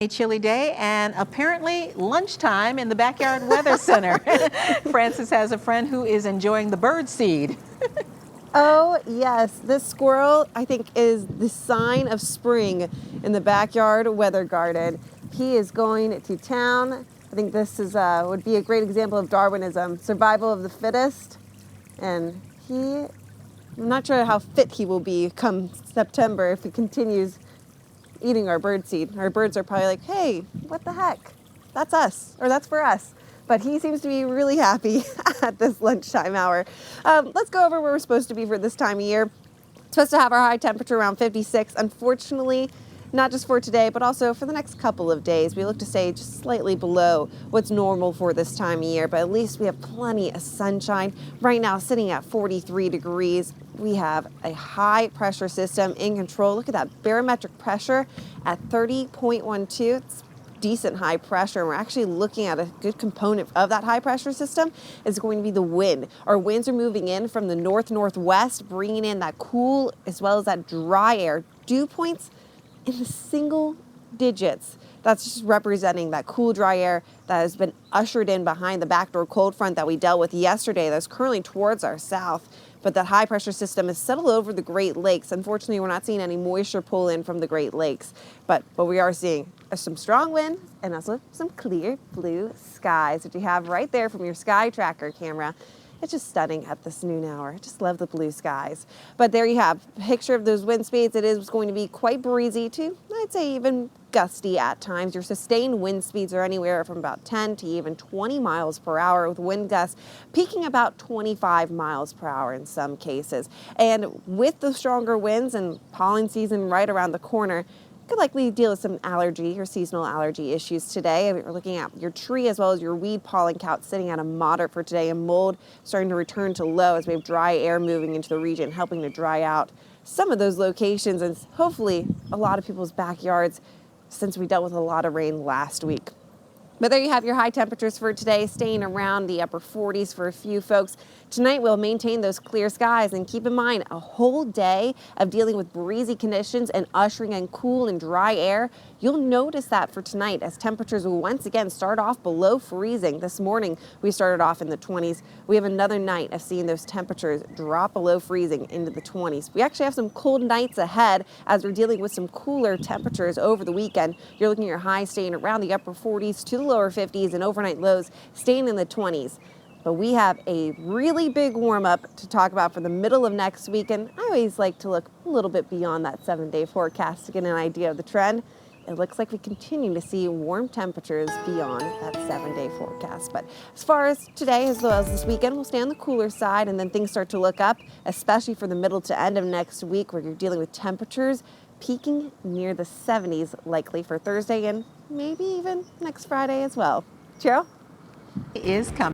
A chilly day and apparently lunchtime in the Backyard Weather Center. Francis has a friend who is enjoying the bird seed. Oh, yes. This squirrel, I think, is the sign of spring in the Backyard Weather Garden. He is going to town. I think this is would be a great example of Darwinism, survival of the fittest. And I'm not sure how fit he will be come September if he continues eating our bird seed. Our birds are probably like, hey, what the heck? That's us, or that's for us. But he seems to be really happy at this lunchtime hour. Let's go over where we're supposed to be for this time of year. Supposed to have our high temperature around 56. Unfortunately, not just for today, but also for the next couple of days. We look to stay just slightly below what's normal for this time of year, but at least we have plenty of sunshine. Right now, sitting at 43 degrees. We have a high pressure system in control. Look at that barometric pressure at 30.12. It's decent high pressure. And we're actually looking at a good component of that high pressure system is going to be the wind. Our winds are moving in from the northwest, bringing in that cool as well as that dry air. Dew points in the single digits. That's just representing that cool, dry air that has been ushered in behind the backdoor cold front that we dealt with yesterday that's currently towards our south. But that high pressure system is settled over the Great Lakes. Unfortunately, we're not seeing any moisture pull in from the Great Lakes. But what we are seeing is some strong wind and also some clear blue skies that you have right there from your sky tracker camera. It's just stunning at this noon hour. I just love the blue skies. But there you have a picture of those wind speeds. It is going to be quite breezy to, I'd say, even gusty at times. Your sustained wind speeds are anywhere from about 10 to even 20 miles per hour, with wind gusts peaking about 25 miles per hour in some cases. And with the stronger winds and pollen season right around the corner, could likely deal with some allergy or seasonal allergy issues today. We're looking at your tree as well as your weed pollen count sitting at a moderate for today, and mold starting to return to low as we have dry air moving into the region, helping to dry out some of those locations and hopefully a lot of people's backyards since we dealt with a lot of rain last week. But there you have your high temperatures for today, staying around the upper 40s for a few folks. Tonight we'll maintain those clear skies, and keep in mind a whole day of dealing with breezy conditions and ushering in cool and dry air. You'll notice that for tonight as temperatures will once again start off below freezing. This morning we started off in the 20s. We have another night of seeing those temperatures drop below freezing into the 20s. We actually have some cold nights ahead as we're dealing with some cooler temperatures over the weekend. You're looking at your highs staying around the upper 40s to the lower 50s, and overnight lows staying in the 20s. But we have a really big warm up to talk about for the middle of next week, and I always like to look a little bit beyond that 7-day forecast to get an idea of the trend. It looks like we continue to see warm temperatures beyond that 7-day forecast. But as far as today as well as this weekend, we'll stay on the cooler side, and then things start to look up, especially for the middle to end of next week, where you're dealing with temperatures peaking near the 70s likely for Thursday and maybe even next Friday as well. Cheryl? Is coming.